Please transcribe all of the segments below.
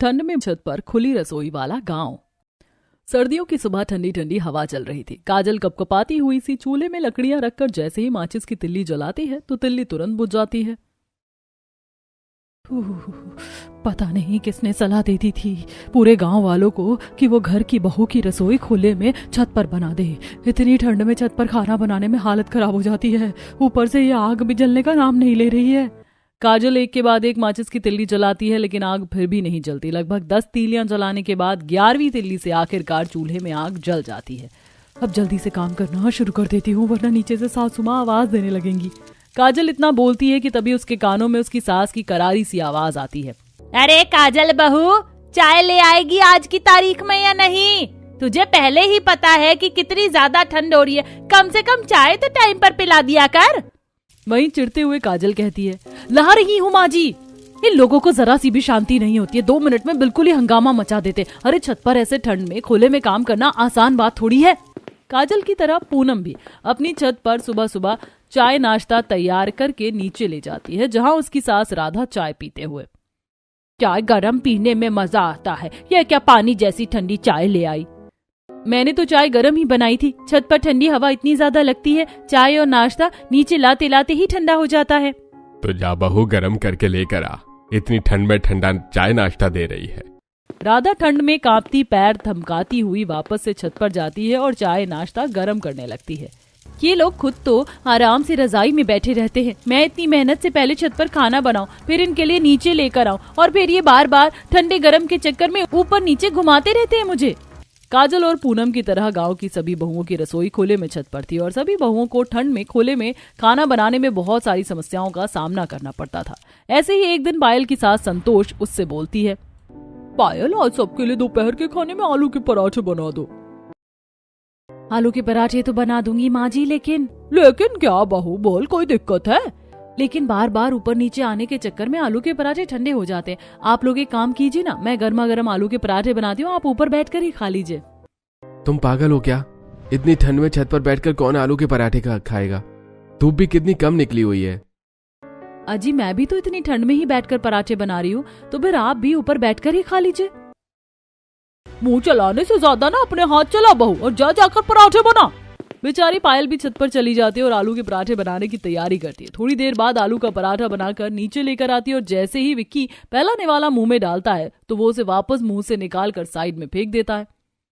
ठंड में छत पर खुली रसोई वाला गांव। सर्दियों की सुबह ठंडी ठंडी हवा चल रही थी। काजल कपकपाती हुई सी चूल्हे में लकड़ियां रखकर जैसे ही माचिस की तिल्ली जलाती है तो तिल्ली तुरंत बुझ जाती है। पता नहीं किसने सलाह दे दी थी पूरे गांव वालों को कि वो घर की बहू की रसोई खुले में छत पर बना दे। इतनी ठंड में छत पर खाना बनाने में हालत खराब हो जाती है, ऊपर से ये आग भी जलने का नाम नहीं ले रही है। काजल एक के बाद एक माचिस की तिल्ली जलाती है लेकिन आग फिर भी नहीं जलती। लगभग 10 तीलियां जलाने के बाद 11वीं तिल्ली से आखिरकार चूल्हे में आग जल जाती है। अब जल्दी से काम करना शुरू कर देती हूँ वरना नीचे से सासू माँ आवाज देने लगेंगी। काजल इतना बोलती है कि तभी उसके कानों में उसकी सास की करारी सी आवाज आती है। अरे काजल बहू, चाय ले आएगी आज की तारीख में या नहीं? तुझे पहले ही पता है कि कितनी ज्यादा ठंड हो रही है, कम से कम चाय तो टाइम पर पिला दिया कर। वहीं चिढ़ते हुए काजल कहती है, ला रही हूँ माँ जी। इन लोगों को जरा सी भी शांति नहीं होती है, 2 मिनट में बिल्कुल ही हंगामा मचा देते। अरे छत पर ऐसे ठंड में खुले में काम करना आसान बात थोड़ी है। काजल की तरह पूनम भी अपनी छत पर सुबह सुबह चाय नाश्ता तैयार करके नीचे ले जाती है जहाँ उसकी सास राधा चाय पीते हुए। चाय गरम पीने में मजा आता है, यह क्या पानी जैसी ठंडी चाय ले आई? मैंने तो चाय गरम ही बनाई थी, छत पर ठंडी हवा इतनी ज्यादा लगती है, चाय और नाश्ता नीचे लाते लाते ही ठंडा हो जाता है। तो जा बहू गरम करके लेकर आ, इतनी ठंड में ठंडा चाय नाश्ता दे रही है। राधा ठंड में कांपती पैर थमकाती हुई वापस से छत पर जाती है और चाय नाश्ता गरम करने लगती है। ये लोग खुद तो आराम से रजाई में बैठे रहते हैं, मैं इतनी मेहनत से पहले छत पर खाना बनाऊं, फिर इनके लिए नीचे लेकर आऊं और फिर ये बार बार ठंडे गरम के चक्कर में ऊपर नीचे घुमाते रहते हैं मुझे। काजल और पूनम की तरह गांव की सभी बहुओं की रसोई खुले में छत पर थी और सभी बहुओं को ठंड में खुले में खाना बनाने में बहुत सारी समस्याओं का सामना करना पड़ता था। ऐसे ही एक दिन पायल की सास संतोष उससे बोलती है, पायल आज सबके लिए दोपहर के खाने में आलू के पराठे बना दो। आलू के पराठे तो बना दूंगी माँ जी, लेकिन क्या बहू बोल, कोई दिक्कत है? लेकिन बार बार ऊपर नीचे आने के चक्कर में आलू के पराठे ठंडे हो जाते हैं। आप लोग एक काम कीजिए ना, मैं गर्मा गर्म आलू के पराठे बनाती हूँ, आप ऊपर बैठकर ही खा लीजिए। तुम पागल हो क्या? इतनी ठंड में छत पर बैठकर कौन आलू के पराठे खाएगा? धूप भी कितनी कम निकली हुई है। अजी मैं भी तो इतनी ठंड में ही बैठकर पराठे बना रही हूँ, तो फिर आप भी ऊपर बैठकर ही खा लीजिए। मुंह चलाने से ज्यादा ना अपने हाथ चला बहू और जाकर पराठे बना। बेचारी पायल भी छत पर चली जाती है और आलू के पराठे बनाने की तैयारी करती है। थोड़ी देर बाद आलू का पराठा बनाकर नीचे लेकर आती है और जैसे ही विक्की पहला निवाला मुंह में डालता है तो वो उसे वापस मुंह से निकाल कर साइड में फेंक देता है।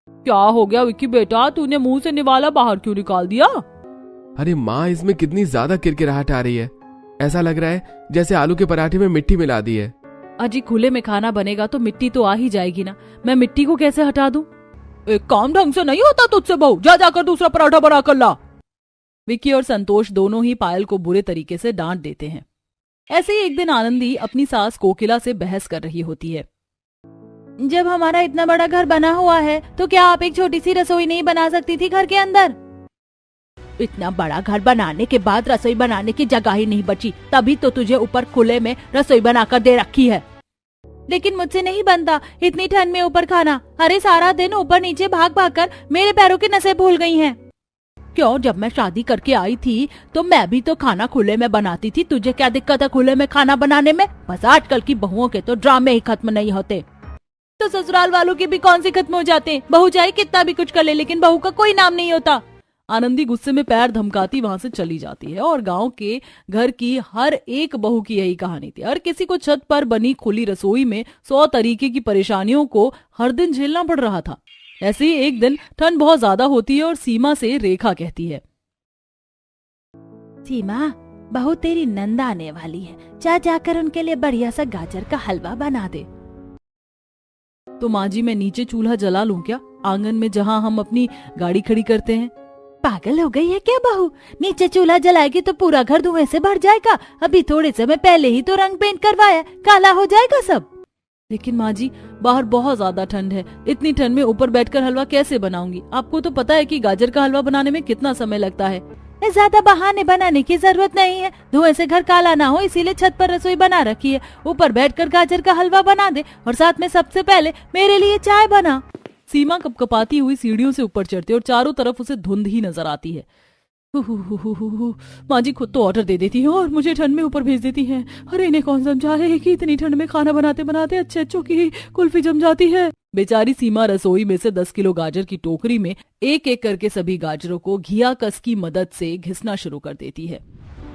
क्या हो गया विक्की बेटा, तूने मुंह से निवाला बाहर क्यों निकाल दिया? अरे माँ, इसमें कितनी ज्यादा किरकिराहट आ रही है, ऐसा लग रहा है जैसे आलू के पराठे में मिट्टी मिला दी है। अजी खुले में खाना बनेगा तो मिट्टी तो आ ही जाएगी ना, मैं मिट्टी को कैसे हटा दूं? एक काम ढंग से नहीं होता तुझसे बहू, जाकर दूसरा पराठा बना कर ला। विक्की और संतोष दोनों ही पायल को बुरे तरीके से डांट देते हैं। ऐसे ही एक दिन आनंदी अपनी सास कोकिला से बहस कर रही होती है। जब हमारा इतना बड़ा घर बना हुआ है तो क्या आप एक छोटी सी रसोई नहीं बना सकती थी घर के अंदर? इतना बड़ा घर बनाने के बाद रसोई बनाने की जगह ही नहीं बची, तभी तो तुझे ऊपर खुले में रसोई बनाकर दे रखी है। लेकिन मुझसे नहीं बनता इतनी ठंड में ऊपर खाना। अरे सारा दिन ऊपर नीचे भाग भाग कर मेरे पैरों की नसें भूल गई हैं। क्यों, जब मैं शादी करके आई थी तो मैं भी तो खाना खुले में बनाती थी, तुझे क्या दिक्कत है खुले में खाना बनाने में? बस आजकल की बहुओं के तो ड्रामे ही खत्म नहीं होते। तो ससुराल वालों के भी कौन से खत्म हो जाते हैं? बहू चाहे कितना भी कुछ कर ले लेकिन बहू का कोई नाम नहीं होता। आनंदी गुस्से में पैर धमकाती वहां से चली जाती है और गांव के घर की हर एक बहू की यही कहानी थी। हर किसी को छत पर बनी खुली रसोई में 100 तरीके की परेशानियों को हर दिन झेलना पड़ रहा था। ऐसे ही एक दिन ठंड बहुत ज्यादा होती है और सीमा से रेखा कहती है, सीमा बहू तेरी नंद आने वाली है, जाकर उनके लिए बढ़िया सा गाजर का हलवा बना दे। तो माँ जी मैं नीचे चूल्हा जला लूं क्या, आंगन में जहाँ हम अपनी गाड़ी खड़ी करते हैं? पागल हो गई है क्या बहू? नीचे चूल्हा जलाएगी तो पूरा घर धुएं से भर जाएगा। अभी थोड़े समय पहले ही तो रंग पेंट करवाया, काला हो जाएगा सब। लेकिन माँ जी बाहर बहुत ज्यादा ठंड है, इतनी ठंड में ऊपर बैठकर हलवा कैसे बनाऊंगी? आपको तो पता है कि गाजर का हलवा बनाने में कितना समय लगता है। ज्यादा बहाने बनाने की जरूरत नहीं है, धुएं से घर काला ना हो इसीलिए छत पर रसोई बना रखी है। ऊपर बैठकर गाजर का हलवा बना दे और साथ में सबसे पहले मेरे लिए चाय बना। सीमा कपकपाती हुई सीढ़ियों से ऊपर चढ़ती और चारों तरफ उसे धुंध ही नजर आती है। माँ जी खुद तो ऑर्डर दे देती है और मुझे ठंड में ऊपर भेज देती हैं। अरे इन्हें कौन समझाए कि इतनी ठंड में खाना बनाते बनाते अच्छे अच्छों की कुल्फी जम जाती है। बेचारी सीमा रसोई में से 10 किलो गाजर की टोकरी में एक एक करके सभी गाजरों को घिया कस की मदद से घिसना शुरू कर देती है।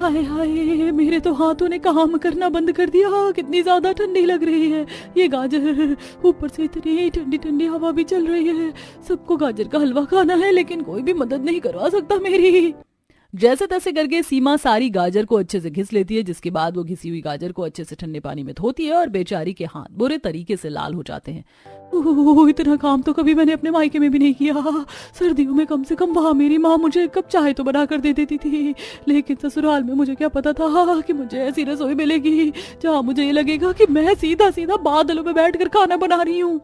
हाय हाय, मेरे तो हाथों ने काम करना बंद कर दिया। कितनी ज्यादा ठंडी लग रही है ये गाजर, ऊपर से इतनी ठंडी ठंडी हवा भी चल रही है। सबको गाजर का हलवा खाना है लेकिन कोई भी मदद नहीं करवा सकता मेरी। जैसे तैसे करके सीमा सारी गाजर को अच्छे से घिस लेती है, जिसके बाद वो घिसी हुई गाजर को अच्छे से ठंडे पानी में धोती है और बेचारी के हाथ बुरे तरीके से लाल हो जाते हैं। इतना काम तो कभी मैंने अपने मायके में भी नहीं किया। सर्दियों में कम से कम वहाँ मेरी माँ मुझे कप चाय तो बना कर दे देती थी, लेकिन ससुराल में मुझे क्या पता था कि मुझे ऐसी रसोई मिलेगी जहाँ मुझे ये लगेगा कि मैं सीधा सीधा बादलों में बैठकर खाना बना रही हूँ।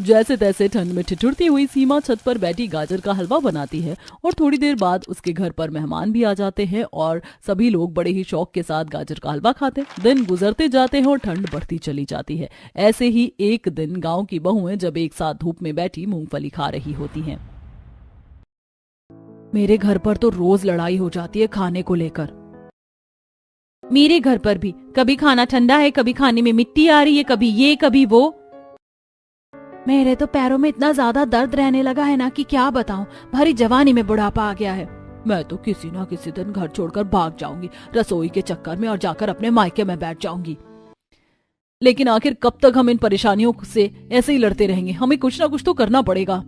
जैसे तैसे ठंड में ठिठुरती हुई सीमा छत पर बैठी गाजर का हलवा बनाती है और थोड़ी देर बाद उसके घर पर मेहमान भी आ जाते हैं और सभी लोग बड़े ही शौक के साथ गाजर का हलवा खाते हैं। दिन गुजरते जाते हैं और ठंड बढ़ती चली जाती है। ऐसे ही एक दिन गांव की बहुएं जब एक साथ धूप में बैठी मूंगफली खा रही होती हैं। मेरे घर पर तो रोज लड़ाई हो जाती है खाने को लेकर। मेरे घर पर भी कभी खाना ठंडा है, कभी खाने में मिट्टी आ रही है, कभी ये कभी वो। मेरे तो पैरों में इतना ज्यादा दर्द रहने लगा है ना कि क्या बताऊं। भरी जवानी में बुढ़ापा आ गया है। मैं तो किसी ना किसी दिन घर छोड़कर भाग जाऊंगी रसोई के चक्कर में और जाकर अपने मायके में बैठ जाऊंगी। लेकिन आखिर कब तक हम इन परेशानियों से ऐसे ही लड़ते रहेंगे? हमें कुछ ना कुछ तो करना पड़ेगा।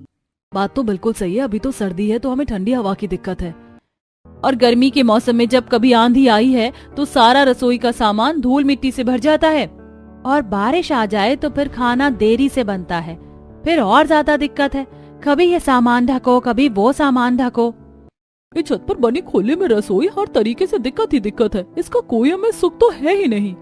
बात तो बिल्कुल सही है, अभी तो सर्दी है तो हमें ठंडी हवा की दिक्कत है, और गर्मी के मौसम में जब कभी आंधी आई है तो सारा रसोई का सामान धूल मिट्टी से भर जाता है, और बारिश आ जाए तो फिर खाना देरी से बनता है, फिर और ज्यादा दिक्कत है। कभी ये सामान ढको, कभी वो सामान ढको। इस छत पर बनी खुले में रसोई हर तरीके से दिक्कत ही दिक्कत है। इसका कोई हमें सुख तो है ही नहीं।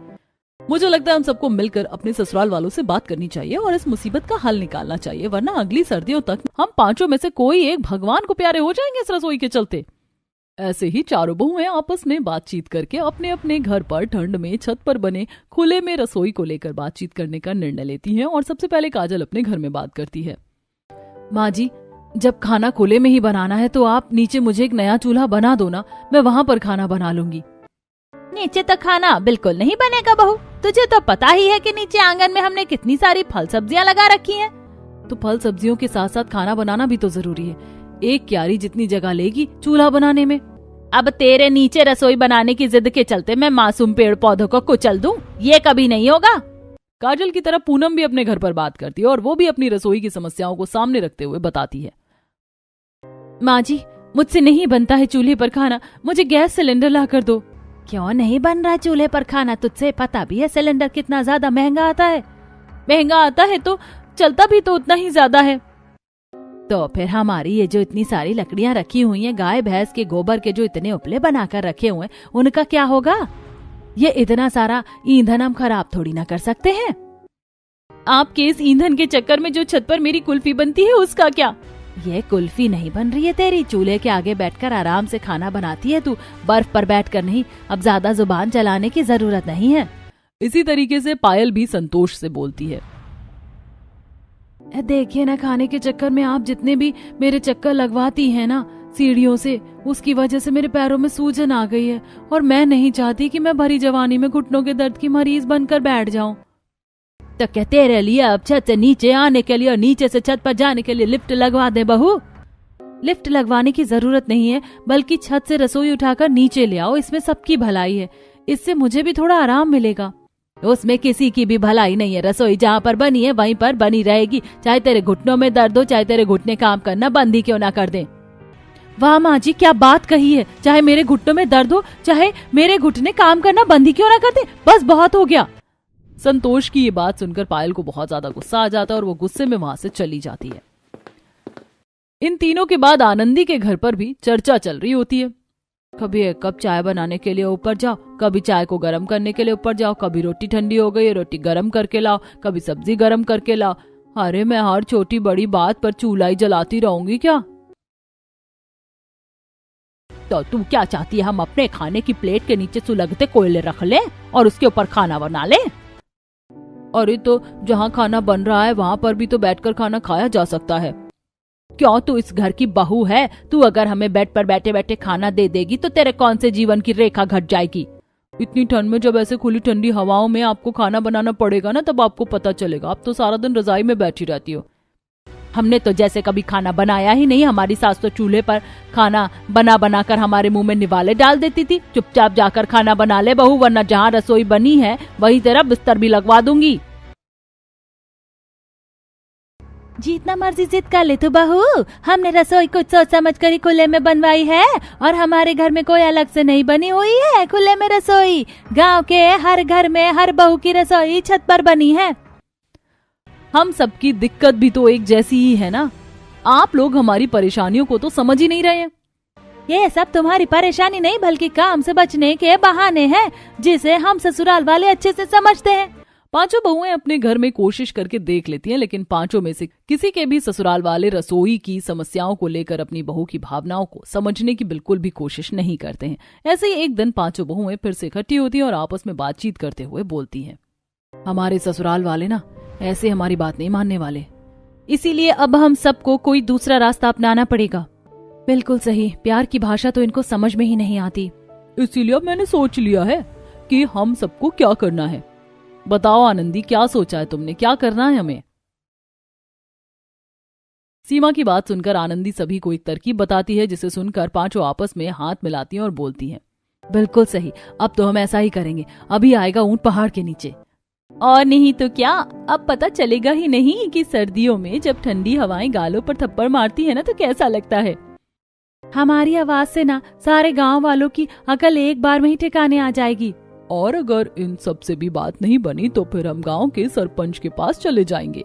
मुझे लगता है हम सबको मिलकर अपने ससुराल वालों से बात करनी चाहिए और इस मुसीबत का हल निकालना चाहिए, वरना अगली सर्दियों तक हम पांचों में से कोई एक भगवान को प्यारे हो जाएंगे इस रसोई के चलते। ऐसे ही चारों बहुएं आपस में बातचीत करके अपने अपने घर पर ठंड में छत पर बने खुले में रसोई को लेकर बातचीत करने का निर्णय लेती हैं। और सबसे पहले काजल अपने घर में बात करती है। माँ जी, जब खाना खुले में ही बनाना है तो आप नीचे मुझे एक नया चूल्हा बना दो ना, मैं वहाँ पर खाना बना लूंगी। नीचे तो खाना बिल्कुल नहीं बनेगा बहू, तुझे तो पता ही है कि नीचे आंगन में हमने कितनी सारी फल सब्जियां लगा रखी हैं। तो फल सब्जियों के साथ साथ खाना बनाना भी तो जरूरी है। एक क्यारी जितनी जगह लेगी चूल्हा बनाने में। अब तेरे नीचे रसोई बनाने की जिद के चलते मैं मासूम पेड़ पौधों को कुचल दूं, ये कभी नहीं होगा। काजल की तरफ पूनम भी अपने घर पर बात करती है और वो भी अपनी रसोई की समस्याओं को सामने रखते हुए बताती है। माँ जी, मुझसे नहीं बनता है चूल्हे पर खाना, मुझे गैस सिलेंडर ला कर दो। क्यों नहीं बन रहा चूल्हे पर खाना? तुझसे पता भी है सिलेंडर कितना ज्यादा महंगा आता है। महंगा आता है तो चलता भी तो उतना ही ज्यादा है। तो फिर हमारी ये जो इतनी सारी लकड़ियां रखी हुई हैं, गाय भैंस के गोबर के जो इतने उपले बनाकर रखे हुए हैं, उनका क्या होगा? ये इतना सारा ईंधन हम खराब थोड़ी ना कर सकते हैं। आपके इस ईंधन के चक्कर में जो छत पर मेरी कुल्फी बनती है उसका क्या? ये कुल्फी नहीं बन रही है तेरी, चूल्हे के आगे बैठकर आराम से खाना बनाती है तू, बर्फ पर बैठकर नहीं। अब ज्यादा जुबान चलाने की जरूरत नहीं है। इसी तरीके से पायल भी संतोष से बोलती है। देखिए ना, खाने के चक्कर में आप जितने भी मेरे चक्कर लगवाती हैं ना सीढ़ियों से, उसकी वजह से मेरे पैरों में सूजन आ गई है और मैं नहीं चाहती कि मैं भरी जवानी में घुटनों के दर्द की मरीज बनकर बैठ जाऊं। तो क्या तेरे लिए अब छत से नीचे आने के लिए और नीचे से छत पर जाने के लिए लिफ्ट लगवा दे बहू? लिफ्ट लगवाने की जरूरत नहीं है, बल्कि छत से रसोई उठाकर नीचे ले आओ, इसमें सबकी भलाई है। इससे मुझे भी थोड़ा आराम मिलेगा। उसमें किसी की भी भलाई नहीं है। रसोई जहाँ पर बनी है वहीं पर बनी रहेगी, चाहे तेरे घुटनों में दर्द हो, चाहे तेरे घुटने काम करना बंद ही क्यों ना कर दे। वाह माँ जी, क्या बात कही है। चाहे मेरे घुटनों में दर्द हो, चाहे मेरे घुटने काम करना बंद ही क्यों ना कर दे, बस बहुत हो गया। संतोष की ये बात सुनकर पायल को बहुत ज्यादा गुस्सा आ जाता है और वो गुस्से में वहां से चली जाती है। इन तीनों के बाद आनंदी के घर पर भी चर्चा चल रही होती है। कभी एक कप चाय बनाने के लिए ऊपर जाओ, कभी चाय को गर्म करने के लिए ऊपर जाओ, कभी रोटी ठंडी हो गई है रोटी गर्म करके लाओ, कभी सब्जी गर्म करके लाओ। अरे मैं हर छोटी बड़ी बात पर चूल्हा ही जलाती रहूंगी क्या? तो तू क्या चाहती है हम अपने खाने की प्लेट के नीचे सुलगते कोयले रख ले और उसके ऊपर खाना बना ले? अरे तो जहाँ खाना बन रहा है वहाँ पर भी तो बैठकर खाना खाया जा सकता है। क्यों, तू इस घर की बहू है। तू अगर हमें बेड पर बैठे बैठे खाना दे देगी तो तेरे कौन से जीवन की रेखा घट जाएगी। इतनी ठंड में जब ऐसे खुली ठंडी हवाओं में आपको खाना बनाना पड़ेगा ना, तब आपको पता चलेगा। आप तो सारा दिन रजाई में बैठी रहती हो। हमने तो जैसे कभी खाना बनाया ही नहीं। हमारी सास तो चूल्हे पर खाना बना बना कर हमारे मुंह में निवाले डाल देती थी। चुपचाप जाकर खाना बना ले बहू, वरना जहाँ रसोई बनी है वही तेरा बिस्तर भी लगवा दूंगी। जितना मर्जी जिद कर ले तू बहू, हमने रसोई कुछ सोच समझ कर ही खुले में बनवाई है और हमारे घर में कोई अलग से नहीं बनी हुई है खुले में रसोई। गांव के हर घर में हर बहू की रसोई छत पर बनी है। हम सबकी दिक्कत भी तो एक जैसी ही है ना। आप लोग हमारी परेशानियों को तो समझ ही नहीं रहे हैं। ये सब तुम्हारी परेशानी नहीं बल्कि काम से बचने के बहाने हैं, जिसे हम ससुराल वाले अच्छे से समझते हैं। पांचों बहुएं अपने घर में कोशिश करके देख लेती हैं, लेकिन पांचों में से किसी के भी ससुराल वाले रसोई की समस्याओं को लेकर अपनी बहू की भावनाओं को समझने की बिल्कुल भी कोशिश नहीं करते हैं। ऐसे ही एक दिन पांचों बहुएं फिर से इकट्ठी होती हैं और आपस में बातचीत करते हुए बोलती हैं, हमारे ससुराल वाले ना ऐसे हमारी बात नहीं मानने वाले, इसीलिए अब हम सबको कोई दूसरा रास्ता अपनाना पड़ेगा। बिल्कुल सही, प्यार की भाषा तो इनको समझ में ही नहीं आती। इसीलिए अब मैंने सोच लिया है कि हम सबको क्या करना है। बताओ आनंदी, क्या सोचा है तुमने, क्या करना है हमें? सीमा की बात सुनकर आनंदी सभी को एक तरकीब बताती है, जिसे सुनकर पांचों आपस में हाथ मिलाती हैं और बोलती हैं, बिल्कुल सही, अब तो हम ऐसा ही करेंगे। अभी आएगा ऊंट पहाड़ के नीचे। और नहीं तो क्या, अब पता चलेगा ही नहीं कि सर्दियों में जब ठंडी हवाएं गालों पर थप्पड़ मारती है ना तो कैसा लगता है। हमारी आवाज से ना सारे गांव वालों की अकल एक बार में ही ठिकाने आ जाएगी। और अगर इन सब से भी बात नहीं बनी तो फिर हम गांव के सरपंच के पास चले जाएंगे।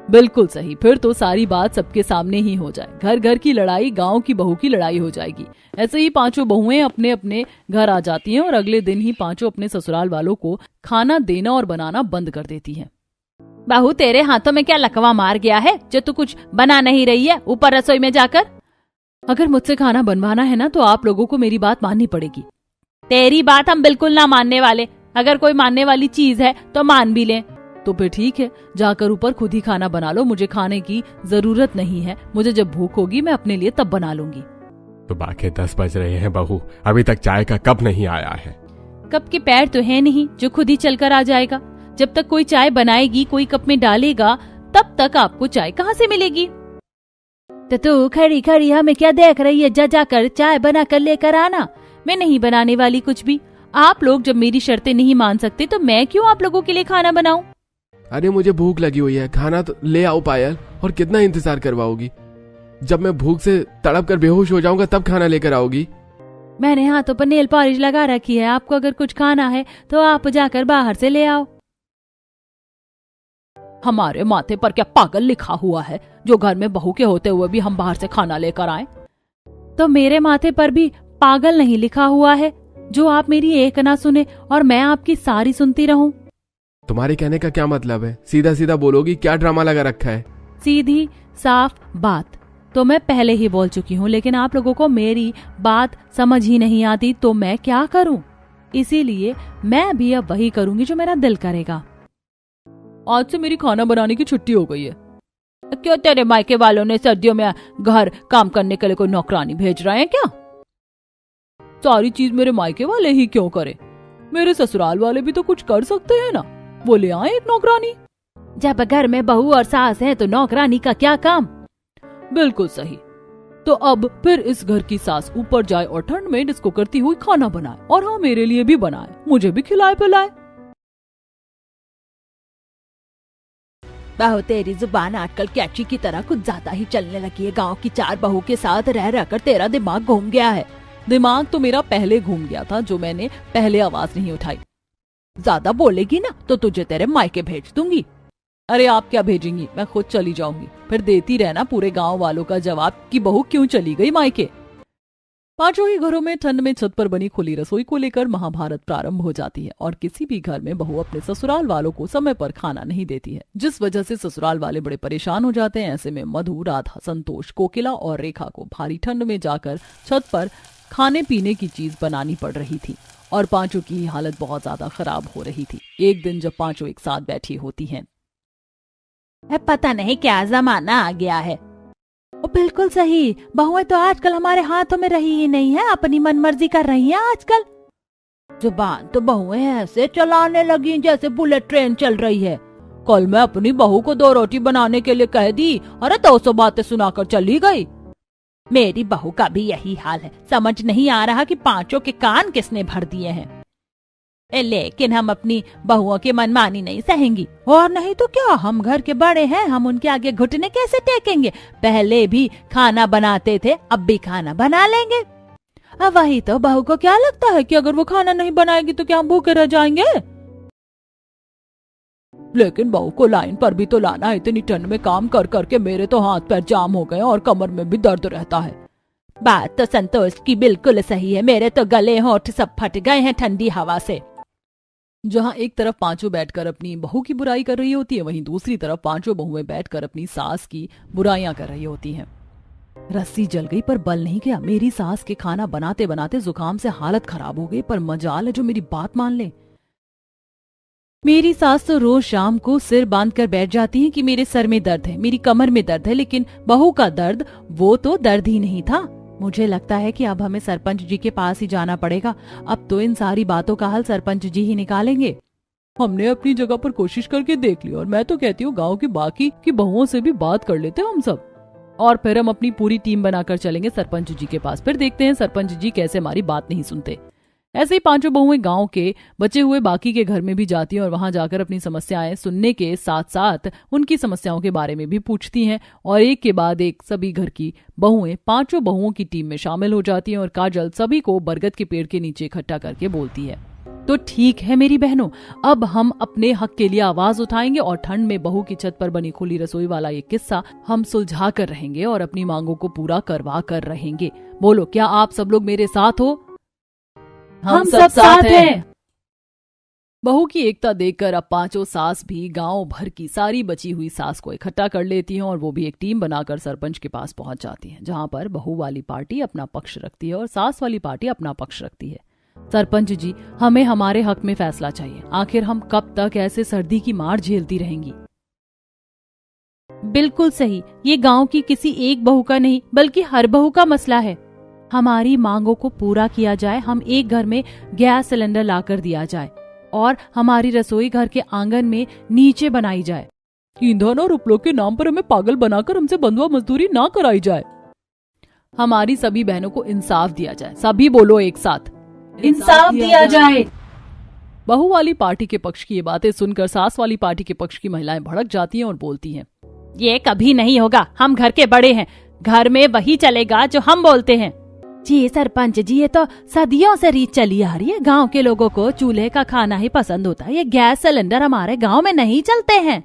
बिल्कुल सही, फिर तो सारी बात सबके सामने ही हो जाए। घर घर की लड़ाई गांव की बहू की लड़ाई हो जाएगी। ऐसे ही पांचों बहुएं अपने अपने घर आ जाती हैं और अगले दिन ही पांचों अपने ससुराल वालों को खाना देना और बनाना बंद कर देती हैं। बहू, तेरे हाथों में क्या लकवा मार गया है जो तू कुछ बना नहीं रही है ऊपर रसोई में जाकर? अगर मुझसे खाना बनवाना है ना तो आप लोगों को मेरी बात माननी पड़ेगी। तेरी बात हम बिल्कुल ना मानने वाले। अगर कोई मानने वाली चीज है तो मान भी ले। तो फिर ठीक है, जाकर ऊपर खुद ही खाना बना लो। मुझे खाने की जरूरत नहीं है। मुझे जब भूख होगी मैं अपने लिए तब बना लूंगी। सुबह के 10 बज रहे हैं बहू, अभी तक चाय का कप नहीं आया है। कप के पैर तो है नहीं जो खुद ही चलकर आ जाएगा। जब तक कोई चाय बनाएगी, कोई कप में डालेगा, तब तक आपको चाय कहाँ से मिलेगी? तो तू खड़ी खड़ी हमें क्या देख रही है? जा जाकर चाय बना कर लेकर आना। मैं नहीं बनाने वाली कुछ भी। आप लोग जब मेरी शर्तें नहीं मान सकते तो मैं क्यों आप लोगों के लिए खाना बनाऊं? अरे मुझे भूख लगी हुई है, खाना तो ले आओ पायल। और कितना इंतजार करवाओगी? जब मैं भूख से तड़प कर बेहोश हो जाऊंगा तब खाना लेकर आओगी। मैंने हाथों पर नेल पॉलिश लगा रखी है। आपको अगर कुछ खाना है तो आप जाकर बाहर से ले आओ। हमारे माथे पर क्या पागल लिखा हुआ है जो घर में बहू के होते हुए भी हम बाहर से खाना लेकर आए? तो मेरे माथे पर भी पागल नहीं लिखा हुआ है जो आप मेरी एक ना सुने और मैं आपकी सारी सुनती रहूं। तुम्हारे कहने का क्या मतलब है? सीधा सीधा बोलोगी, क्या ड्रामा लगा रखा है? सीधी साफ बात तो मैं पहले ही बोल चुकी हूँ, लेकिन आप लोगों को मेरी बात समझ ही नहीं आती तो मैं क्या करूँ? इसीलिए मैं भी अब वही करूंगी जो मेरा दिल करेगा। आज से मेरी खाना बनाने की छुट्टी हो गई है। क्यों, तेरे मायके वालों ने सर्दियों में घर काम करने के लिए कोई नौकरानी भेज रहे हैं क्या? सारी चीज मेरे मायके वाले ही क्यों करे? मेरे ससुराल वाले भी तो कुछ कर सकते हैं ना, वो ले आए एक नौकरानी। जब घर में बहू और सास है तो नौकरानी का क्या काम? बिल्कुल सही। तो अब फिर इस घर की सास ऊपर जाए और ठंड में डिस्को करती हुई खाना बनाए, और हाँ मेरे लिए भी बनाए, मुझे भी खिलाए पिलाए। बहू, तेरी जुबान आजकल कैची की तरह कुछ ज्यादा ही चलने लगी है। गांव की 4 बहू के साथ रह रहकर तेरा दिमाग घूम गया है। दिमाग तो मेरा पहले घूम गया था जो मैंने पहले आवाज नहीं उठाई। ज्यादा बोलेगी ना तो तुझे तेरे मायके भेज दूंगी। अरे आप क्या भेजेंगी, मैं खुद चली जाऊंगी। फिर देती रहना पूरे गांव वालों का जवाब कि बहू क्यों चली गई मायके। पांचों ही घरों में ठंड में छत पर बनी खुली रसोई को लेकर महाभारत प्रारंभ हो जाती है और किसी भी घर में बहू अपने ससुराल वालों को समय पर खाना नहीं देती है, जिस वजह से ससुराल वाले बड़े परेशान हो जाते हैं। ऐसे में मधु, राधा, संतोष, कोकिला और रेखा को भारी ठंड में जाकर छत पर खाने पीने की चीज बनानी पड़ रही थी और पांचों की हालत बहुत ज्यादा खराब हो रही थी। एक दिन जब पांचों एक साथ बैठी होती हैं, पता नहीं क्या जमाना आ गया है। बिल्कुल सही, बहुएं तो आजकल हमारे हाथों में रही ही नहीं है, अपनी मनमर्जी कर रही हैं आजकल। जुबान तो बहुएं ऐसे चलाने लगी जैसे बुलेट ट्रेन चल रही है। कल मैं अपनी बहू को 2 रोटी बनाने के लिए कह दी, अरे 200 बातें सुनाकर चली गई। मेरी बहू का भी यही हाल है, समझ नहीं आ रहा कि 5 के कान किसने भर दिए हैं। लेकिन हम अपनी बहुओं की मनमानी नहीं सहेंगी, और नहीं तो क्या, हम घर के बड़े हैं, हम उनके आगे घुटने कैसे टेकेंगे। पहले भी खाना बनाते थे, अब भी खाना बना लेंगे। अब वही तो, बहू को क्या लगता है कि अगर वो खाना नहीं बनाएगी तो क्या हम भूखे रह जाएंगे। लेकिन बहू को लाइन पर भी तो लाना है, इतनी ठंड में काम कर करके मेरे तो हाथ पैर जाम हो गए और कमर में भी दर्द रहता है। बात तो संतोष की बिल्कुल सही है, मेरे तो गले होठ सब फट गए हैं ठंडी हवा से। जहाँ एक तरफ 5 बैठकर अपनी बहू की बुराई कर रही होती है, वहीं दूसरी तरफ 5 बहुएं बैठकर अपनी सास की बुराइयां कर रही होती हैं। रस्सी जल गई पर बल नहीं गया। मेरी सास के खाना बनाते बनाते जुकाम से हालत खराब हो गई, पर मजाल है जो मेरी बात मान ले। मेरी सास तो रोज शाम को सिर बांध कर बैठ जाती है कि मेरे सर में दर्द है, मेरी कमर में दर्द है, लेकिन बहू का दर्द वो तो दर्द ही नहीं था। मुझे लगता है कि अब हमें सरपंच जी के पास ही जाना पड़ेगा। अब तो इन सारी बातों का हल सरपंच जी ही निकालेंगे। हमने अपनी जगह पर कोशिश करके देख ली, और मैं तो कहती हूँ गांव की बाकी की बहुओं से भी बात कर लेते हैं हम सब, और फिर हम अपनी पूरी टीम बनाकर चलेंगे सरपंच जी के पास। फिर देखते हैं सरपंच जी कैसे हमारी बात नहीं सुनते। ऐसे ही 5 बहुएं गांव के बचे हुए बाकी के घर में भी जाती हैं और वहां जाकर अपनी समस्याएं सुनने के साथ साथ उनकी समस्याओं के बारे में भी पूछती हैं। और एक के बाद एक सभी घर की बहुएं 5 बहुओं की टीम में शामिल हो जाती हैं। और काजल सभी को बरगद के पेड़ के नीचे इकट्ठा करके बोलती है, तो ठीक है मेरी बहनों, अब हम अपने हक के लिए आवाज उठाएंगे और ठंड में बहू की छत पर बनी खुली रसोई वाला ये किस्सा हम सुलझा कर रहेंगे और अपनी मांगों को पूरा करवा कर रहेंगे। बोलो, क्या आप सब लोग मेरे साथ हो? हम सब साथ हैं। बहू की एकता देखकर अब 5 सास भी गांव भर की सारी बची हुई सास को इकट्ठा कर लेती हैं और वो भी एक टीम बनाकर सरपंच के पास पहुंच जाती हैं, जहां पर बहू वाली पार्टी अपना पक्ष रखती है और सास वाली पार्टी अपना पक्ष रखती है। सरपंच जी, हमें हमारे हक में फैसला चाहिए। आखिर हम कब तक ऐसे सर्दी की मार झेलती रहेंगी? बिल्कुल सही, ये गांव की किसी एक बहू का नहीं बल्कि हर बहू का मसला है। हमारी मांगों को पूरा किया जाए, हम एक घर में गैस सिलेंडर लाकर दिया जाए और हमारी रसोई घर के आंगन में नीचे बनाई जाए। ईंधन और उपलोग के नाम पर हमें पागल बनाकर हमसे बंधुआ मजदूरी ना कराई जाए। हमारी सभी बहनों को इंसाफ दिया जाए। सभी बोलो एक साथ, इंसाफ दिया जाए। बहू वाली पार्टी के पक्ष की ये बातें सुनकर सास वाली पार्टी के पक्ष की महिलाएं भड़क जाती हैं और बोलती हैं, ये कभी नहीं होगा, हम घर के बड़े हैं, घर में वही चलेगा जो हम बोलते हैं। जी सरपंच जी, ये तो सदियों से रीत चली आ रही है, गांव के लोगों को चूल्हे का खाना ही पसंद होता है, ये गैस सिलेंडर हमारे गांव में नहीं चलते हैं।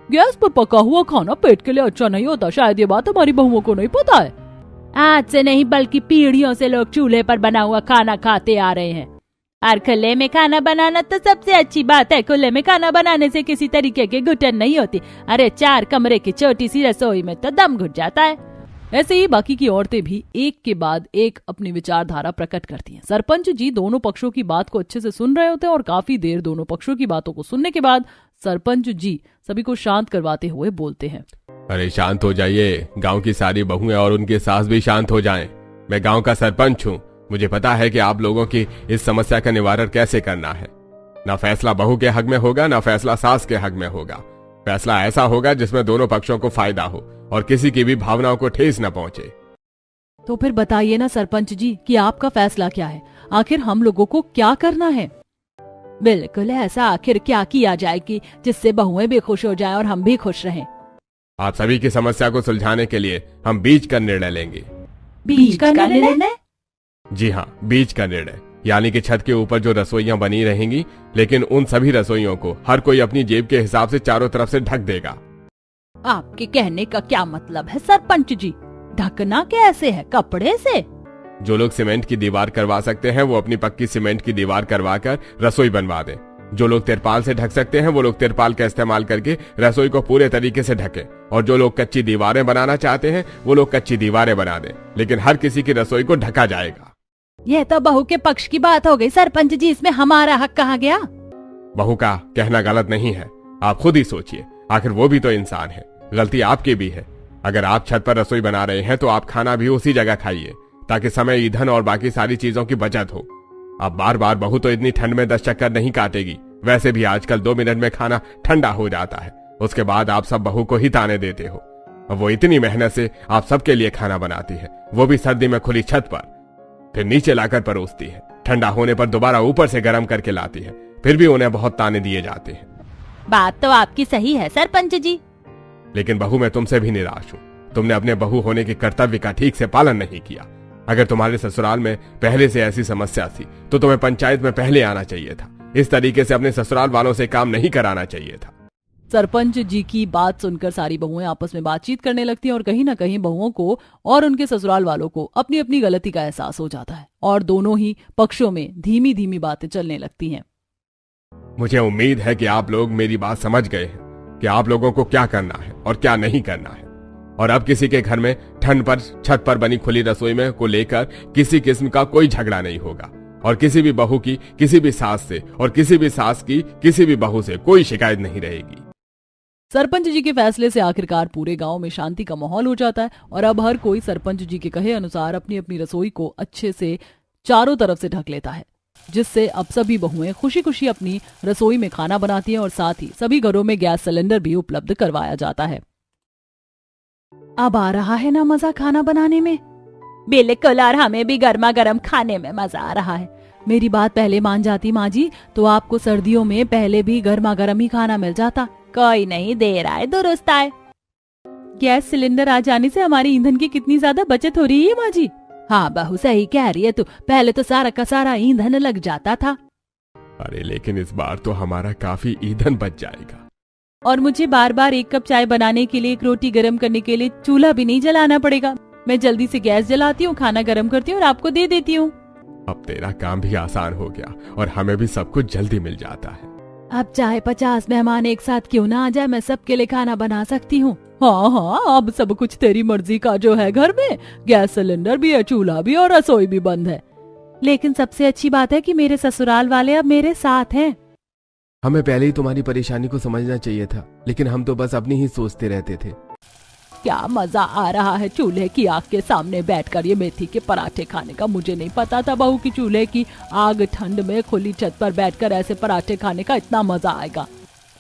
गैस पर पका हुआ खाना पेट के लिए अच्छा नहीं होता, शायद ये बात हमारी बहुओं को नहीं पता है। आज से नहीं बल्कि पीढ़ियों से लोग चूल्हे पर बना हुआ खाना खाते आ रहे हैं, और खुले में खाना बनाना तो सबसे अच्छी बात है। खुले में खाना बनाने से किसी तरीके की घुटन नहीं होती। अरे 4 कमरे की छोटी सी रसोई में तो दम घुट जाता है। ऐसे ही बाकी की औरतें भी एक के बाद एक अपनी विचारधारा प्रकट करती हैं। सरपंच जी दोनों पक्षों की बात को अच्छे से सुन रहे होते हैं और काफी देर दोनों पक्षों की बातों को सुनने के बाद सरपंच जी सभी को शांत करवाते हुए बोलते हैं, अरे शांत हो जाइए, गांव की सारी बहुएं और उनके सास भी शांत हो जाएं। मैं गांव का सरपंच हूँ, मुझे पता है कि आप लोगों की इस समस्या का निवारण कैसे करना है। ना फैसला बहू के हक में होगा, ना फैसला सास के हक में होगा। फैसला ऐसा होगा जिसमें दोनों पक्षों को फायदा हो और किसी की भी भावनाओं को ठेस न पहुंचे। तो फिर बताइए ना सरपंच जी कि आपका फैसला क्या है? आखिर हम लोगों को क्या करना है? बिल्कुल ऐसा, आखिर क्या किया जाए कि जिससे बहुएं भी खुश हो जाएं और हम भी खुश रहें। आप सभी की समस्या को सुलझाने के लिए हम बीज का निर्णय लेंगे। बीज का निर्णय? जी हाँ, बीज का निर्णय, यानी कि छत के ऊपर जो रसोइयां बनी रहेंगी, लेकिन उन सभी रसोइयों को हर कोई अपनी जेब के हिसाब से चारों तरफ से ढक देगा। आपके कहने का क्या मतलब है सरपंच जी? ढकना कैसे है, कपड़े से? जो लोग सीमेंट की दीवार करवा सकते हैं वो अपनी पक्की सीमेंट की दीवार करवा कर रसोई बनवा दें। जो लोग तिरपाल से ढक सकते हैं वो लोग तिरपाल का इस्तेमाल करके रसोई को पूरे तरीके से ढकें, और जो लोग कच्ची दीवारें बनाना चाहते हैं वो लोग कच्ची दीवारें बना दें, लेकिन हर किसी की रसोई को ढका जाएगा। यह तो बहू के पक्ष की बात हो गई सरपंच जी, इसमें हमारा हक कहाँ गया? बहू का कहना गलत नहीं है, आप खुद ही सोचिए, आखिर वो भी तो इंसान है, गलती आपकी भी है। अगर आप छत पर रसोई बना रहे हैं तो आप खाना भी उसी जगह खाइए, ताकि समय, ईंधन और बाकी सारी चीजों की बचत हो। अब बार बार बहू तो इतनी ठंड में 10 चक्कर नहीं काटेगी। वैसे भी आजकल 2 मिनट में खाना ठंडा हो जाता है। उसके बाद आप सब बहू को ही ताने देते हो। अब वो इतनी मेहनत से आप सबके लिए खाना बनाती है, वो भी सर्दी में खुली छत पर, फिर नीचे लाकर परोसती है। ठंडा होने पर दोबारा ऊपर से गर्म करके लाती है, फिर भी उन्हें बहुत ताने दिए जाते हैं। बात तो आपकी सही है सरपंच जी, लेकिन बहू मैं तुमसे भी निराश हूँ। तुमने अपने बहू होने के कर्तव्य का ठीक से पालन नहीं किया। अगर तुम्हारे ससुराल में पहले से ऐसी समस्या थी तो तुम्हें पंचायत में पहले आना चाहिए था। इस तरीके से अपने ससुराल वालों से काम नहीं कराना चाहिए था। सरपंच जी की बात सुनकर सारी बहुएं आपस में बातचीत करने लगती हैं और कहीं ना कहीं बहुओं को और उनके ससुराल वालों को अपनी अपनी गलती का एहसास हो जाता है और दोनों ही पक्षों में धीमी धीमी बातें चलने लगती हैं। मुझे उम्मीद है कि आप लोग मेरी बात समझ गए हैं कि आप लोगों को क्या करना है और क्या नहीं करना है। और अब किसी के घर में ठंड पर छत पर बनी खुली रसोई में को लेकर किसी किस्म का कोई झगड़ा नहीं होगा और किसी भी बहू की किसी भी सास से और किसी भी सास की किसी भी बहू से कोई शिकायत नहीं रहेगी। सरपंच जी के फैसले से आखिरकार पूरे गांव में शांति का माहौल हो जाता है और अब हर कोई सरपंच जी के कहे अनुसार अपनी अपनी रसोई को अच्छे से चारों तरफ से ढक लेता है, जिससे अब सभी बहुएं खुशी खुशी अपनी रसोई में खाना बनाती हैं और साथ ही सभी घरों में गैस सिलेंडर भी उपलब्ध करवाया जाता है। अब आ रहा है ना मजा खाना बनाने में? बिल्कुल, और हमें भी गर्मा गर्म खाने में मजा आ रहा है। मेरी बात पहले मान जाती माँ जी तो आपको सर्दियों में पहले भी गर्मा गर्म ही खाना मिल जाता। कोई नहीं, देर आए दुरुस्त आए। गैस सिलेंडर आ जाने से हमारी ईंधन की कितनी ज्यादा बचत हो रही है माँ जी। हाँ बहू, सही कह रही है तू। पहले तो सारा का सारा ईंधन लग जाता था। अरे लेकिन इस बार तो हमारा काफी ईंधन बच जाएगा। और मुझे बार बार 1 कप चाय बनाने के लिए, 1 रोटी गर्म करने के लिए चूल्हा भी नहीं जलाना पड़ेगा। मैं जल्दी से गैस जलाती हूँ, खाना गर्म करती हूँ और आपको दे देती हूँ। अब तेरा काम भी आसान हो गया और हमें भी सब कुछ जल्दी मिल जाता है। अब चाहे 50 मेहमान एक साथ क्यों ना आ जाए, मैं सबके लिए खाना बना सकती हूँ। हाँ हाँ, अब सब कुछ तेरी मर्जी का जो है घर में। गैस सिलेंडर भी है, चूल्हा भी और रसोई भी बंद है। लेकिन सबसे अच्छी बात है कि मेरे ससुराल वाले अब मेरे साथ हैं। हमें पहले ही तुम्हारी परेशानी को समझना चाहिए था, लेकिन हम तो बस अपनी ही सोचते रहते थे। क्या मजा आ रहा है चूल्हे की आग के सामने बैठकर ये मेथी के पराठे खाने का। मुझे नहीं पता था बहू की चूल्हे की आग ठंड में खुली छत पर बैठकर ऐसे पराठे खाने का इतना मजा आएगा।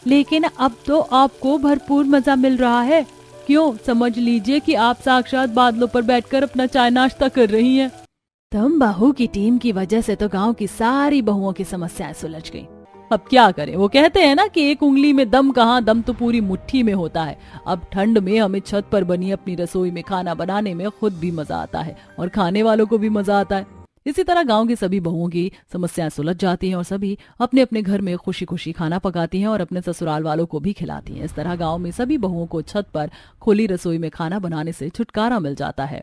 लेकिन अब तो आपको भरपूर मजा मिल रहा है। क्यों? समझ लीजिए कि आप साक्षात बादलों पर बैठकर अपना चाय नाश्ता कर रही हैं। तुम बहू की टीम की वजह से तो गांव की सारी बहुओं की समस्याएं सुलझ गईं। अब क्या करें, वो कहते हैं ना कि एक उंगली में दम कहाँ, दम तो पूरी मुट्ठी में होता है। अब ठंड में हमें छत पर बनी अपनी रसोई में खाना बनाने में खुद भी मजा आता है और खाने वालों को भी मजा आता है। इसी तरह गांव की सभी बहुओं की समस्याएं सुलझ जाती हैं और सभी अपने अपने घर में खुशी खुशी खाना पकाती हैं और अपने ससुराल वालों को भी खिलाती हैं। इस तरह गांव में सभी बहुओं को छत पर खुली रसोई में खाना बनाने से छुटकारा मिल जाता है।